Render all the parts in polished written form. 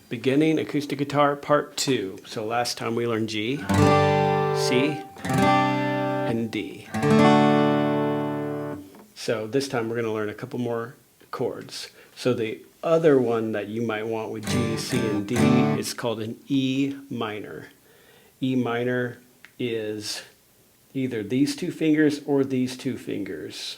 Beginning acoustic guitar part 2. So last time we learned G, C, and D. So this time we're going to learn a couple more chords. So the other one that you might want with G, C, and D is called an E minor. E minor is either these two fingers or these two fingers.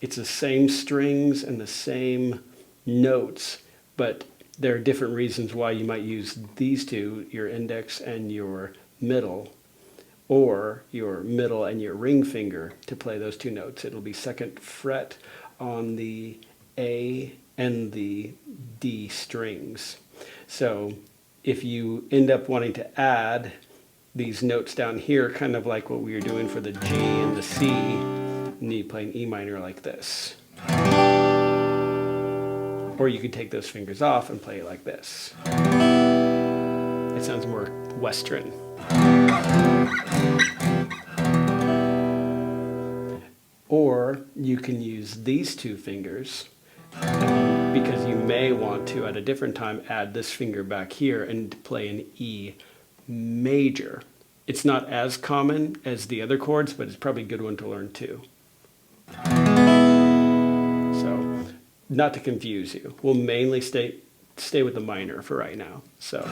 It's the same strings and the same notes, but there are different reasons why you might use these two, your index and your middle, or your middle and your ring finger to play those two notes. It'll be second fret on the A and the D strings. So if you end up wanting to add these notes down here, kind of like what we were doing for the G and the C, you need to play an E minor like this. Or you could take those fingers off and play it like this. It sounds more Western. Or you can use these two fingers, because you may want to at a different time add this finger back here and play an E major. It's not as common as the other chords, but it's probably a good one to learn too. So, not to confuse you, we'll mainly stay with the minor for right now. So,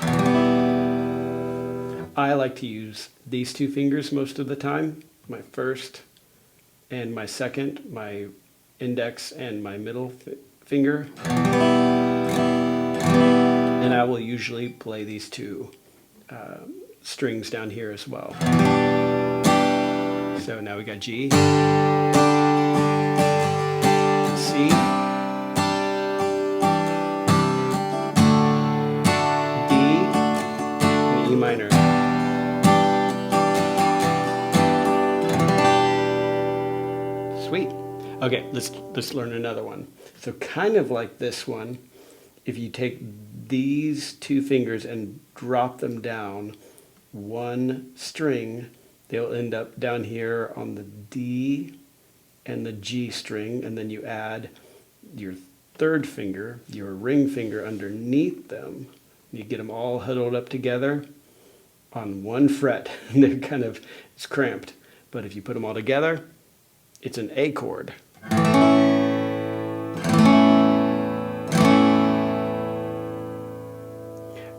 I like to use these two fingers most of the time, my first and my second, my index and my middle finger. And I will usually play these two strings down here as well. So now we got G, C, D, and E minor. Sweet. Okay, let's learn another one. So kind of like this one, if you take these two fingers and drop them down one string, they'll end up down here on the D and the G string, and then you add your third finger, your ring finger, underneath them. You get them all huddled up together on one fret. They're kind of, it's cramped, but if you put them all together, it's an A chord.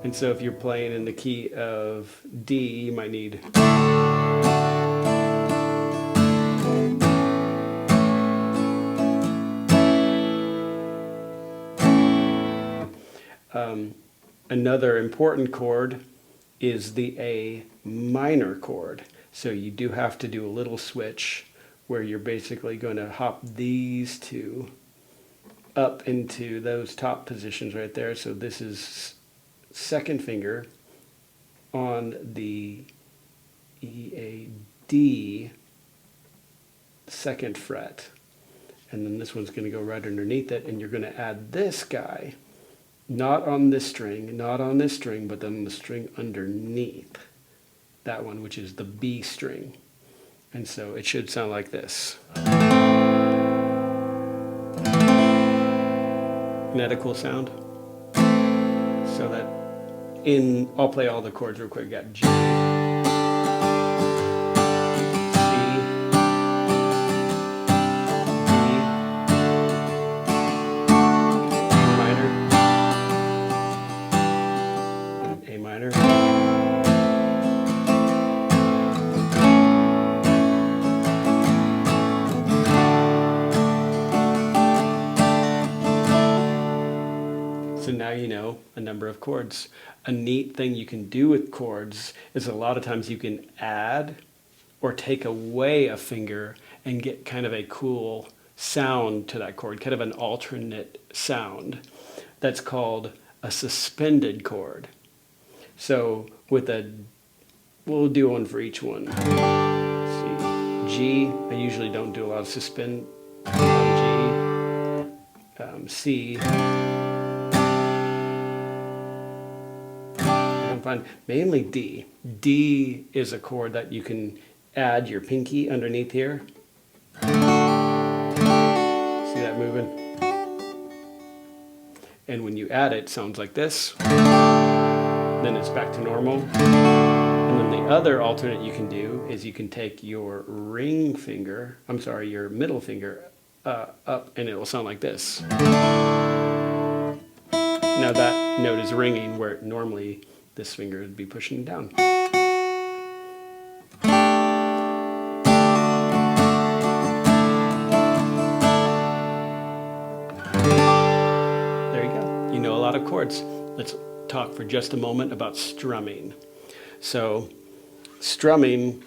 And so if you're playing in the key of D, you might need another important chord is the A minor chord. So you do have to do a little switch where you're basically going to hop these two up into those top positions right there. So this is second finger on the E, A, D second fret. And then this one's going to go right underneath it, and you're going to add this guy, not on this string, not on this string, but then the string underneath that one, which is the B string. And so it should sound like this. Isn't that a cool sound? So that I'll play all the chords real quick. Got G, C, D, minor, and A minor. So now you know a number of chords. A neat thing you can do with chords is a lot of times you can add or take away a finger and get kind of a cool sound to that chord, kind of an alternate sound. That's called a suspended chord. So we'll do one for each one. Let's see. G, I usually don't do a lot of suspend on G. C. Find mainly D. D is a chord that you can add your pinky underneath here. See that moving? And when you add it, it sounds like this. Then it's back to normal. And then the other alternate you can do is you can take your ring finger, your middle finger up, and it will sound like this. Now that note is ringing where normally this finger would be pushing down. There you go. You know a lot of chords. Let's talk for just a moment about strumming. So strumming,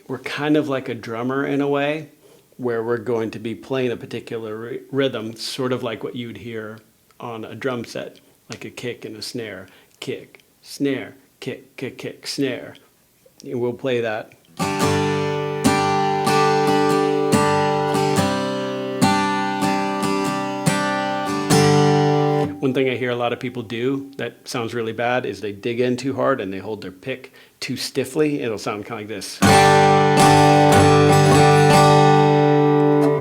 we're kind of like a drummer in a way, where we're going to be playing a particular rhythm, sort of like what you'd hear on a drum set, like a kick and a snare. Kick, snare, kick, kick, kick, snare. And we'll play that. One thing I hear a lot of people do that sounds really bad is they dig in too hard and they hold their pick too stiffly. It'll sound kind of like this.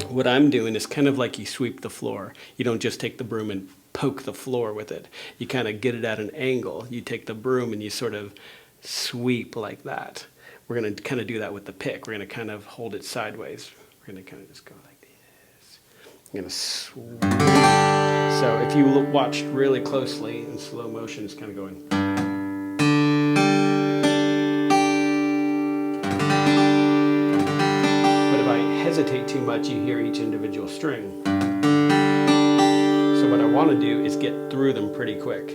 What I'm doing is kind of like you sweep the floor. You don't just take the broom and poke the floor with it. You kind of get it at an angle. You take the broom and you sort of sweep like that. We're going to kind of do that with the pick. We're going to kind of hold it sideways. We're going to kind of just go like this. I'm going to sweep. So if you watched really closely in slow motion, it's kind of going. Hesitate too much, you hear each individual string. So what I want to do is get through them pretty quick.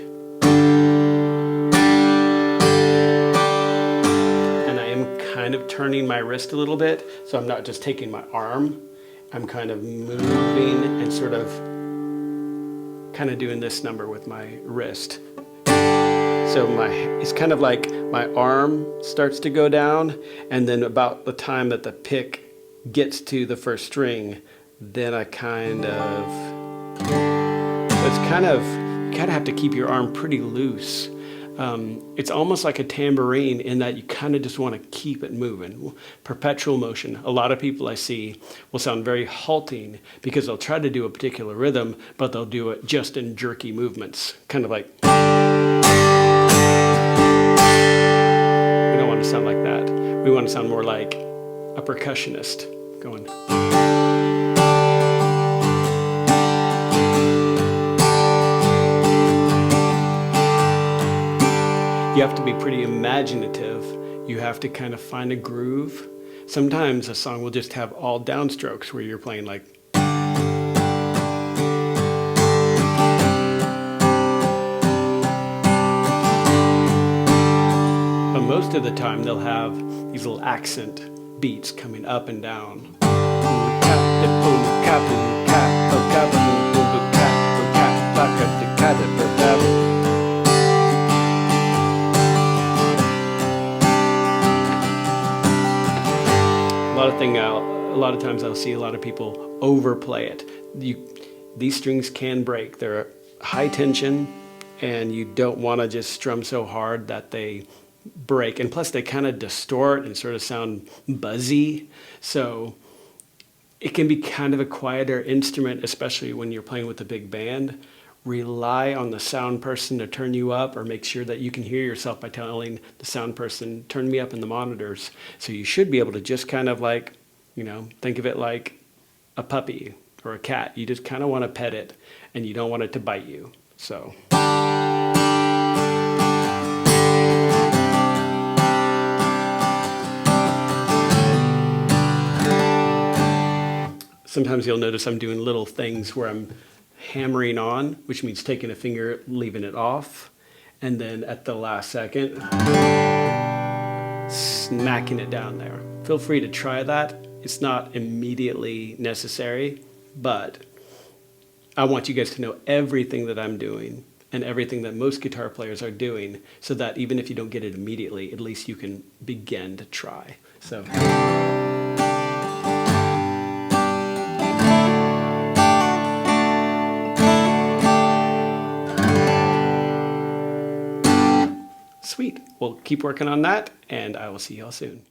And I am kind of turning my wrist a little bit, so I'm not just taking my arm. I'm kind of moving and sort of kind of doing this number with my wrist. So it's kind of like my arm starts to go down, and then about the time that the pick gets to the first string, then I kind of, so it's kind of, you kind of have to keep your arm pretty loose. It's almost like a tambourine in that you kind of just want to keep it moving. Perpetual motion. A lot of people I see will sound very halting because they'll try to do a particular rhythm, but they'll do it just in jerky movements. Kind of like, we don't want to sound like that. We want to sound more like a percussionist going. You have to be pretty imaginative. You have to kind of find a groove. Sometimes a song will just have all downstrokes where you're playing like. But most of the time they'll have these little accent beats coming up and down. A lot of times I'll see a lot of people overplay it. These strings can break. They're high tension, and you don't want to just strum so hard that they break. And plus they kind of distort and sort of sound buzzy. So it can be kind of a quieter instrument, especially when you're playing with a big band. Rely on the sound person to turn you up, or make sure that you can hear yourself by telling the sound person, turn me up in the monitors. So you should be able to just kind of like, think of it like a puppy or a cat. You just kind of want to pet it, and you don't want it to bite you. So. Sometimes you'll notice I'm doing little things where I'm hammering on, which means taking a finger, leaving it off, and then at the last second, smacking it down there. Feel free to try that. It's not immediately necessary, but I want you guys to know everything that I'm doing and everything that most guitar players are doing, so that even if you don't get it immediately, at least you can begin to try. So. Sweet. Well, keep working on that, and I will see y'all soon.